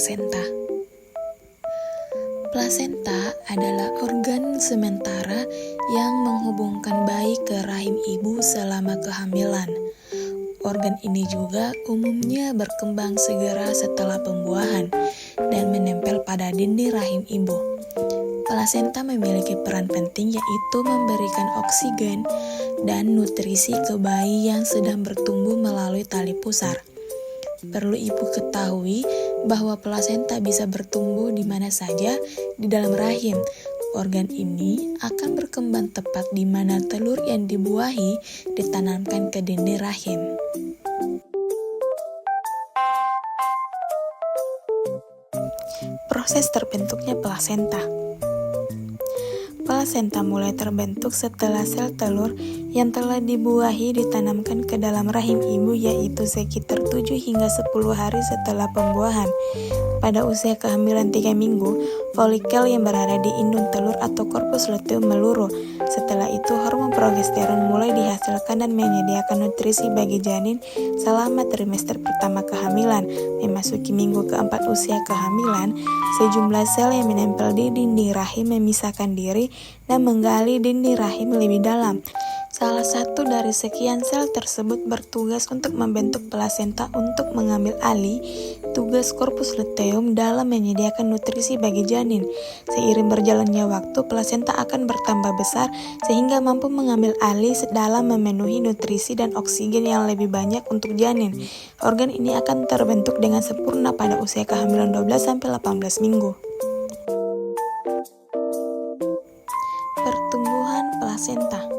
plasenta. Plasenta adalah organ sementara yang menghubungkan bayi ke rahim ibu selama kehamilan. Organ ini juga umumnya berkembang segera setelah pembuahan dan menempel pada dinding rahim ibu. Plasenta memiliki peran penting yaitu memberikan oksigen dan nutrisi ke bayi yang sedang bertumbuh melalui tali pusar. Perlu ibu ketahui bahwa plasenta bisa bertumbuh di mana saja di dalam rahim. Organ ini akan berkembang tepat di mana telur yang dibuahi ditanamkan ke dinding rahim. Proses terbentuknya plasenta. Plasenta mulai terbentuk setelah sel telur yang telah dibuahi ditanamkan ke dalam rahim ibu, yaitu sekitar 7 hingga 10 hari setelah pembuahan. Pada usia kehamilan 3 minggu, folikel yang berada di indung telur atau korpus luteum meluruh. Setelah itu, hormon progesteron mulai dihasilkan dan menyediakan nutrisi bagi janin selama trimester pertama kehamilan. Memasuki minggu keempat usia kehamilan, sejumlah sel yang menempel di dinding rahim memisahkan diri dan menggali dinding rahim lebih dalam. Salah satu dari sekian sel tersebut bertugas untuk membentuk plasenta untuk mengambil alih tugas korpus luteum dalam menyediakan nutrisi bagi janin. Seiring berjalannya waktu, plasenta akan bertambah besar sehingga mampu mengambil alih dalam memenuhi nutrisi dan oksigen yang lebih banyak untuk janin. Organ ini akan terbentuk dengan sempurna pada usia kehamilan 12-18 minggu. Pertumbuhan plasenta.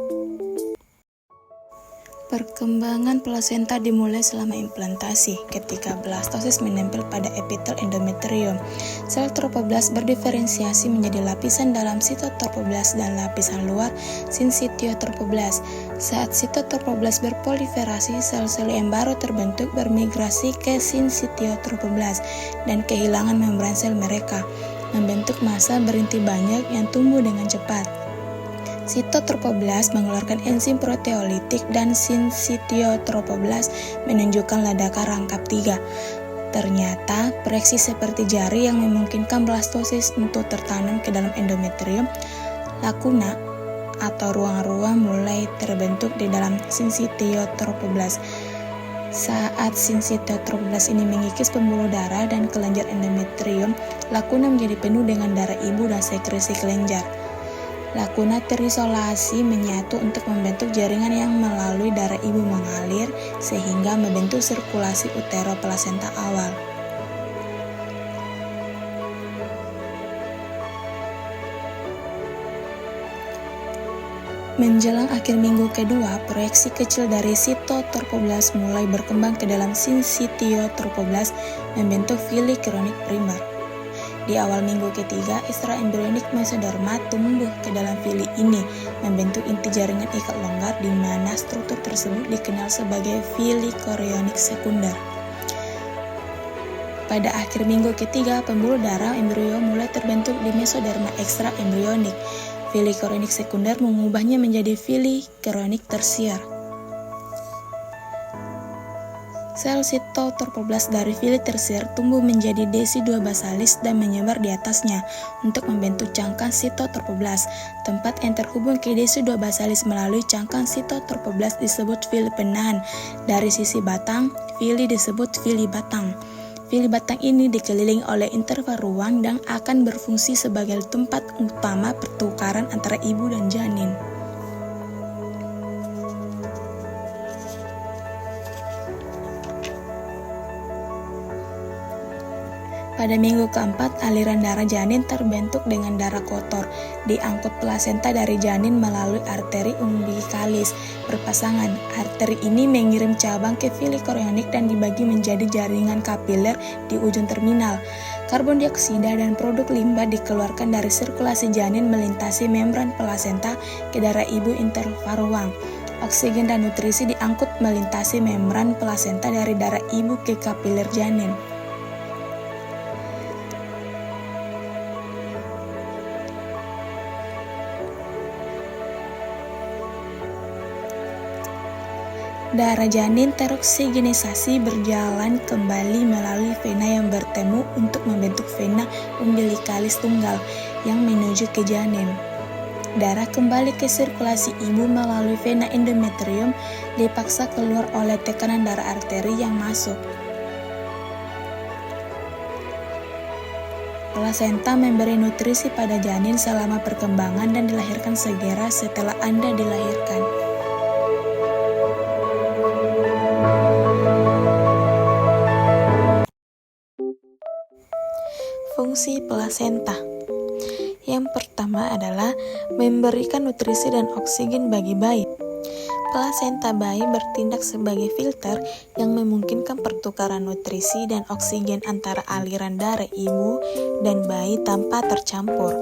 Perkembangan plasenta dimulai selama implantasi, ketika blastosis menempel pada epitel endometrium. Sel tropoblas berdiferensiasi menjadi lapisan dalam sitotropoblas dan lapisan luar sinsitiotropoblas. Saat sitotropoblas berproliferasi, sel-sel yang baru terbentuk bermigrasi ke sinsitiotropoblas dan kehilangan membran sel mereka, membentuk massa berinti banyak yang tumbuh dengan cepat. Sitotropoblas mengeluarkan enzim proteolitik dan sinsitiotropoblas menunjukkan ledakan rangkap 3. Ternyata, proyeksi seperti jari yang memungkinkan blastosis untuk tertanam ke dalam endometrium, lakuna atau ruang-ruang mulai terbentuk di dalam sinsitiotropoblas. Saat sinsitiotropoblas ini mengikis pembuluh darah dan kelenjar endometrium, lakuna menjadi penuh dengan darah ibu dan sekresi kelenjar. Lakuna terisolasi menyatu untuk membentuk jaringan yang melalui darah ibu mengalir sehingga membentuk sirkulasi uteroplasenta awal. Menjelang akhir minggu kedua, proyeksi kecil dari sitotropoblas mulai berkembang ke dalam sinsitiotropoblas membentuk fili kronik primer. Di awal minggu ketiga, extraembryonik mesoderma tumbuh ke dalam fili ini, membentuk inti jaringan ikat longgar di mana struktur tersebut dikenal sebagai fili korionik sekunder. Pada akhir minggu ketiga, pembuluh darah embrio mulai terbentuk di mesoderma ekstraembryonik. Fili korionik sekunder mengubahnya menjadi fili korionik tersier. Sel sitotropoblas dari fili tersier tumbuh menjadi desi2 basalis dan menyebar di atasnya untuk membentuk cangkang sitotropoblas. Tempat yang terhubung ke desi2 basalis melalui cangkang sitotropoblas disebut fili penahan. Dari sisi batang, fili disebut fili batang. Fili batang ini dikelilingi oleh interval ruang dan akan berfungsi sebagai tempat utama pertukaran antara ibu dan janin. Pada minggu keempat, aliran darah janin terbentuk dengan darah kotor, diangkut plasenta dari janin melalui arteri umbikalis berpasangan. Arteri ini mengirim cabang ke fili korionik dan dibagi menjadi jaringan kapiler di ujung terminal. Karbon dioksida dan produk limba dikeluarkan dari sirkulasi janin melintasi membran plasenta ke darah ibu interval ruang. Oksigen dan nutrisi diangkut melintasi membran plasenta dari darah ibu ke kapiler janin. Darah janin teroksigenisasi berjalan kembali melalui vena yang bertemu untuk membentuk vena umbilikalis tunggal yang menuju ke janin. Darah kembali ke sirkulasi ibu melalui vena endometrium dipaksa keluar oleh tekanan darah arteri yang masuk. Plasenta memberi nutrisi pada janin selama perkembangan dan dilahirkan segera setelah Anda dilahirkan. Fungsi plasenta. Yang pertama adalah memberikan nutrisi dan oksigen bagi bayi. Plasenta bayi bertindak sebagai filter yang memungkinkan pertukaran nutrisi dan oksigen antara aliran darah ibu dan bayi tanpa tercampur.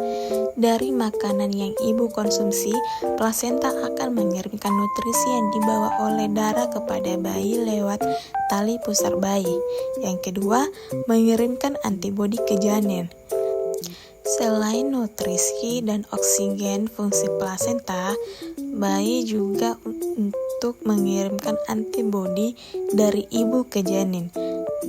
Dari makanan yang ibu konsumsi, plasenta akan mengirimkan nutrisi yang dibawa oleh darah kepada bayi lewat tali pusar bayi. Yang kedua, mengirimkan antibodi ke janin. Selain nutrisi dan oksigen, fungsi plasenta bayi juga untuk mengirimkan antibodi dari ibu ke janin.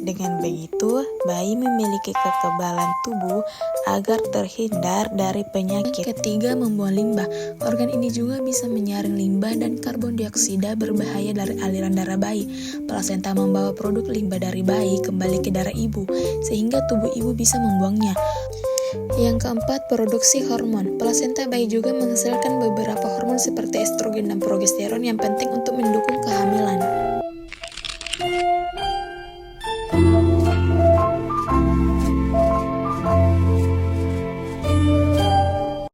Dengan begitu, bayi memiliki kekebalan tubuh agar terhindar dari penyakit. Yang ketiga, membuang limbah. Organ ini juga bisa menyaring limbah dan karbon dioksida berbahaya dari aliran darah bayi. Plasenta membawa produk limbah dari bayi kembali ke darah ibu, sehingga tubuh ibu bisa membuangnya. Yang keempat, produksi hormon. Plasenta bayi juga menghasilkan beberapa hormon seperti estrogen dan progesteron yang penting untuk mendukung kehamilan.